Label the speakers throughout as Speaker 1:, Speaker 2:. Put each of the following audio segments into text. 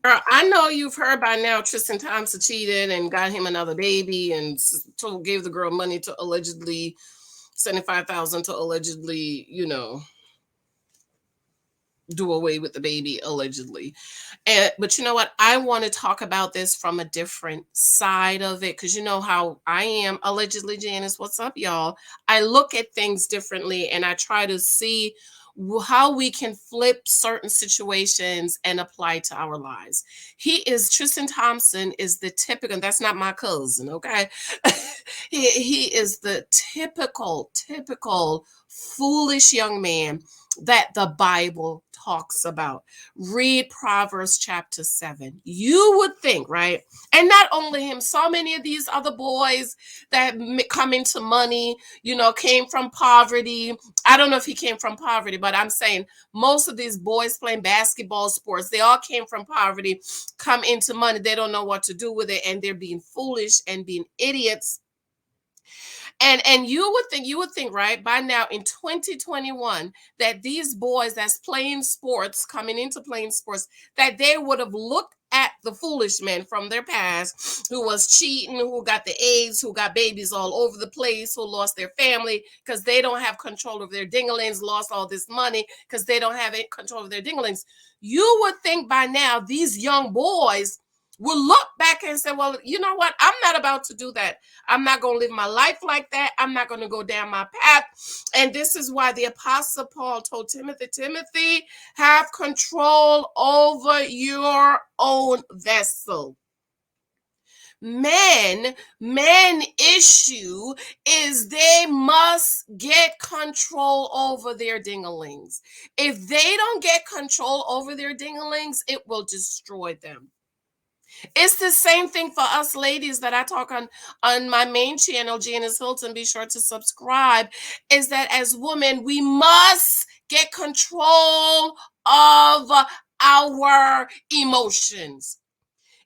Speaker 1: Girl, I know you've heard by now Tristan Thompson cheated and got him another baby and gave the girl money to allegedly 75,000 to allegedly, do away with the baby allegedly. And but you know what? I want to talk about this from a different side of it because you know how I am allegedly, Janice. What's up, y'all? I look at things differently and I try to see how we can flip certain situations and apply to our lives. Tristan Thompson is the typical, and that's not my cousin, okay? He is the typical foolish young man that the Bible talks about. Read Proverbs chapter 7. You would think, right? And not only him, so many of these other boys that come into money, came from poverty. I don't know if he came from poverty, but I'm saying most of these boys playing basketball sports, they all came from poverty, come into money. They don't know what to do with it, and they're being foolish and being idiots. And you would think right by now in 2021 that these boys that's playing sports, coming into playing sports, that they would have looked at the foolish men from their past who was cheating, who got the AIDS, who got babies all over the place, who lost their family because they don't have control of their dinglings, lost all this money because they don't have control of their dinglings. You would think by now these young boys will look back and say, well, you know what? I'm not about to do that. I'm not going to live my life like that. I'm not going to go down my path. And this is why the Apostle Paul told Timothy, have control over your own vessel. Men issue is they must get control over their dinglings. If they don't get control over their dinglings, it will destroy them. It's the same thing for us ladies that I talk on my main channel, Janice Hylton. Be sure to subscribe. Is that as women, we must get control of our emotions.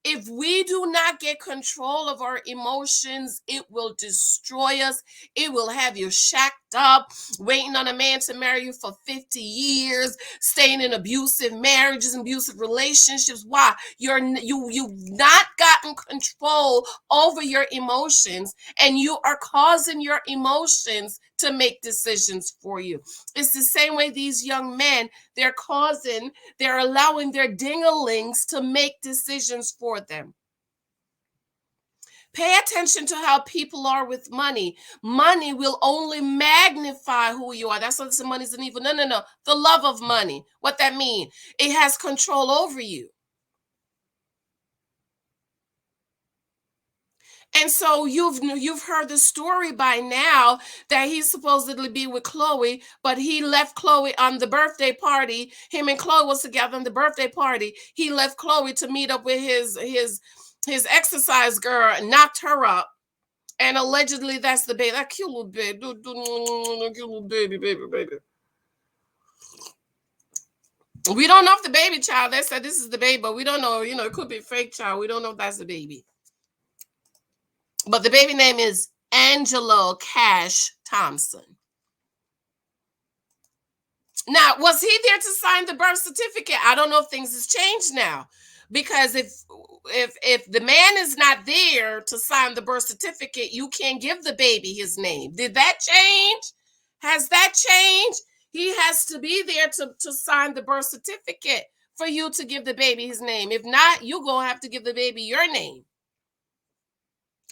Speaker 1: If we do not get control of our emotions, it will destroy us. It will have you shacked up, waiting on a man to marry you for 50 years, staying in abusive marriages, abusive relationships. Why? You've not gotten control over your emotions, and you are causing your emotions to make decisions for you. It's the same way these young men, they're allowing their dinglings to make decisions for them. Pay attention to how people are with money. Money will only magnify who you are. That's what the money's an evil. No. The love of money. What that mean? It has control over you. And so you've heard the story by now that he's supposedly be with Khloe, but he left Khloe on the birthday party. Him and Khloe was together on the birthday party. He left Khloe to meet up with his exercise girl and knocked her up. And allegedly that's the baby. That cute little baby. Cute little baby. We don't know if the baby child, they said this is the baby, but we don't know. It could be a fake child. We don't know if that's the baby. But the baby name is Angelo Cash Thompson. Now, was he there to sign the birth certificate? I don't know if things has changed now. Because if the man is not there to sign the birth certificate, you can't give the baby his name. Did that change? Has that changed? He has to be there to sign the birth certificate for you to give the baby his name. If not, you're going to have to give the baby your name.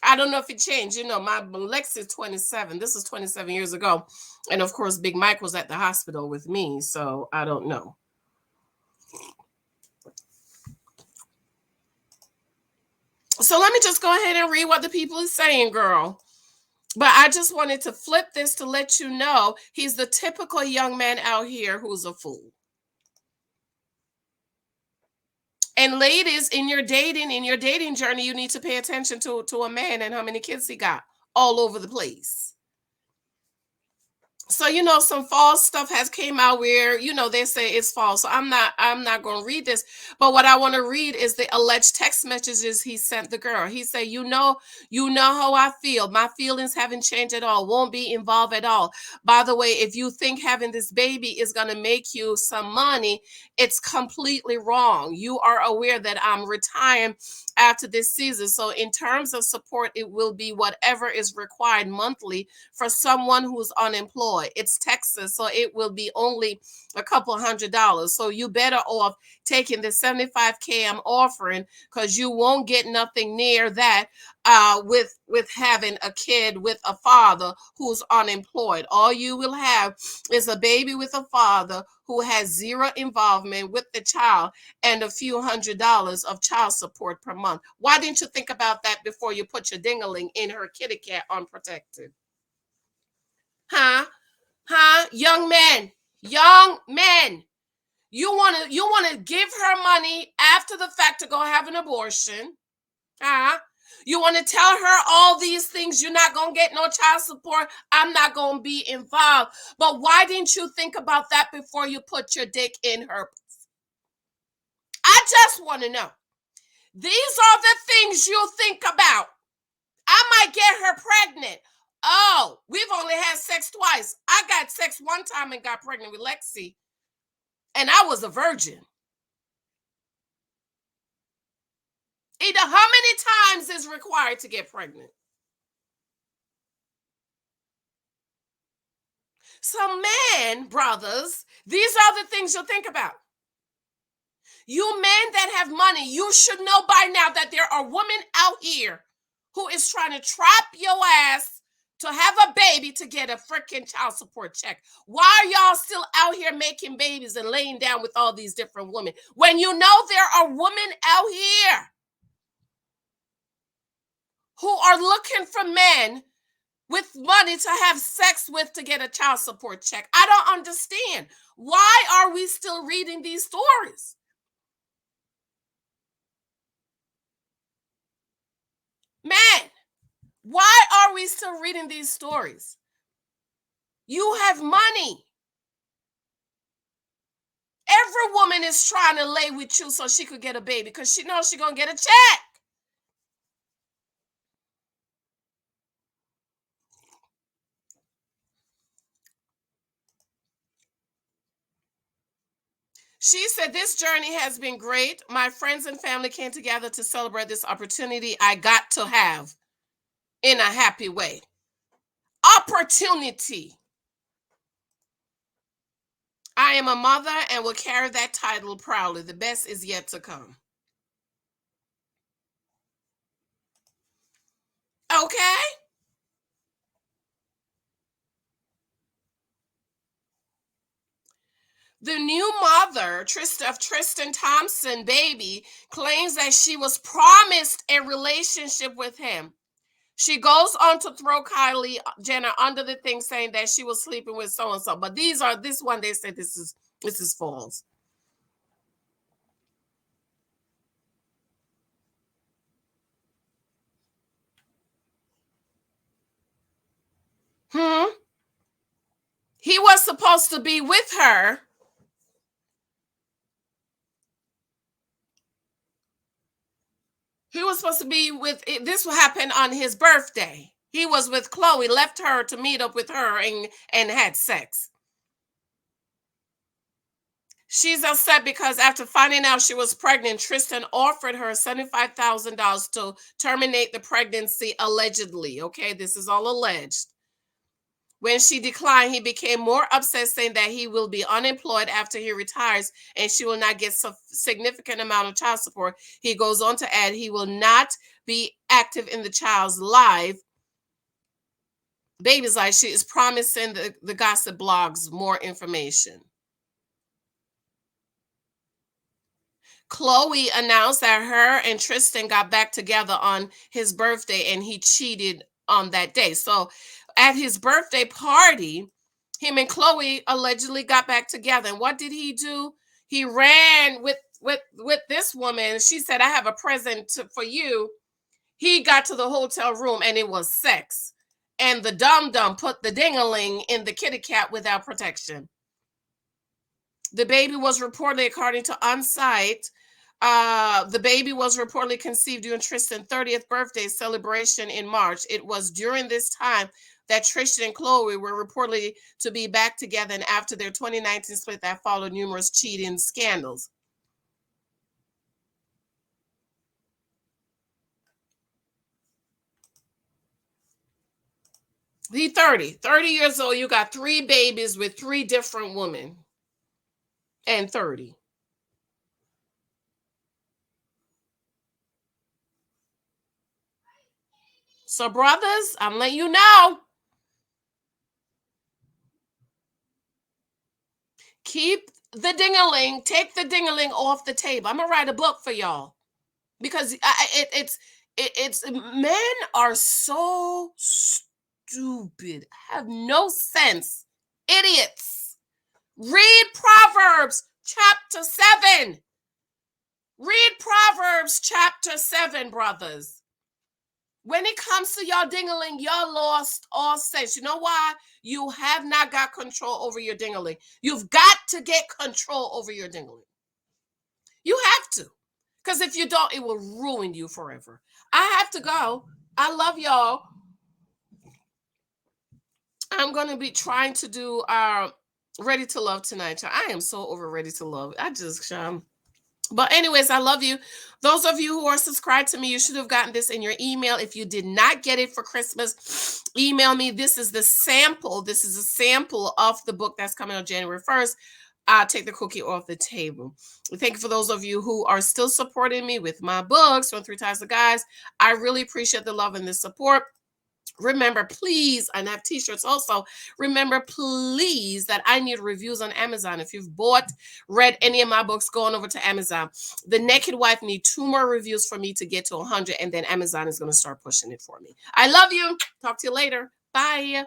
Speaker 1: I don't know if it changed. My Lex is 27. This is 27 years ago. And of course, Big Mike was at the hospital with me. So I don't know. So let me just go ahead and read what the people are saying, girl. But I just wanted to flip this to let you know he's the typical young man out here who's a fool. And ladies, in your dating journey, you need to pay attention to a man and how many kids he got all over the place. So some false stuff has came out where they say it's false. So I'm not going to read this, but what I want to read is the alleged text messages he sent the girl. He said, you know how I feel. My feelings haven't changed at all. Won't be involved at all. By the way, if you think having this baby is going to make you some money, it's completely wrong. You are aware that I'm retiring after this season, so in terms of support, it will be whatever is required monthly for someone who's unemployed. It's Texas, so it will be only a couple $100. So you better off taking the 75K I'm offering, because you won't get nothing near that with having a kid with a father who's unemployed. All you will have is a baby with a father who has zero involvement with the child and a few $100s of child support per month. Why didn't you think about that before you put your dingaling in her kitty cat unprotected? Huh? Huh? Young men. You wanna give her money after the fact to go have an abortion. Huh? You want to tell her all these things. You're not going to get no child support. I'm not going to be involved. But why didn't you think about that before you put your dick in her? I just want to know. These are the things you think about. I might get her pregnant. Oh, we've only had sex twice. I got sex one time and got pregnant with Lexi, and I was a virgin. Either how many times is required to get pregnant? So, men, brothers, these are the things you'll think about. You men that have money, you should know by now that there are women out here who is trying to trap your ass to have a baby to get a freaking child support check. Why are y'all still out here making babies and laying down with all these different women when you know there are women out here who are looking for men with money to have sex with to get a child support check? I don't understand. Why are we still reading these stories? Man, why are we still reading these stories? You have money. Every woman is trying to lay with you so she could get a baby because she knows she's going to get a check. She said, this journey has been great. My friends and family came together to celebrate this opportunity I got to have in a happy way. Opportunity. I am a mother and will carry that title proudly. The best is yet to come. Okay? The new mother, Tristan Thompson baby, claims that she was promised a relationship with him. She goes on to throw Kylie Jenner under the thing, saying that she was sleeping with so and so. But this one they say this is false. He was supposed to be with her. He was supposed to be with. This will happen on his birthday. He was with Khloe, left her to meet up with her and had sex. She's upset because after finding out she was pregnant, Tristan offered her $75,000 to terminate the pregnancy, allegedly. Okay, this is all alleged. When she declined, he became more upset, saying that he will be unemployed after he retires and she will not get a significant amount of child support. He goes on to add he will not be active in the child's baby's life. She is promising the gossip blogs more information. Khloe announced that her and Tristan got back together on his birthday and he cheated on that day. So at his birthday party, him and Khloe allegedly got back together. And what did he do? He ran with this woman. She said, I have a present for you. He got to the hotel room and it was sex. and the dum-dum put the ding-a-ling in the kitty cat without protection. The baby was reportedly, according to On-Site, the baby was reportedly conceived during Tristan's 30th birthday celebration in March. It was during this time that Tristan and Khloe were reportedly to be back together, and after their 2019 split that followed numerous cheating scandals. He's 30 years old. You got 3 babies with 3 different women. And 30. So, brothers, I'm letting you know. Keep the ding-a-ling. Take the ding-a-ling off the table. I'm gonna write a book for y'all because it's men are so stupid, have no sense, idiots. Read Proverbs chapter 7. Read Proverbs chapter 7, brothers. When it comes to y'all ding-a-ling, y'all lost all sense. You know why? You have not got control over your ding-a-ling. You've got to get control over your ding-a-ling. You have to. Because if you don't, it will ruin you forever. I have to go. I love y'all. I'm going to be trying to do Ready to Love tonight. I am so over Ready to Love. But anyways, I love you. Those of you who are subscribed to me, you should have gotten this in your email. If you did not get it for Christmas, email me. This is the sample. This is a sample of the book that's coming on January 1st. I'll take the cookie off the table. Thank you for those of you who are still supporting me with my books on 3 Times the Guys. I really appreciate the love and the support. Remember, please, and I have t-shirts also. Remember, please, that I need reviews on Amazon. If you've read any of my books, go on over to Amazon. The Naked Wife need 2 more reviews for me to get to 100, and then Amazon is going to start pushing it for me. I love you. Talk to you later. Bye.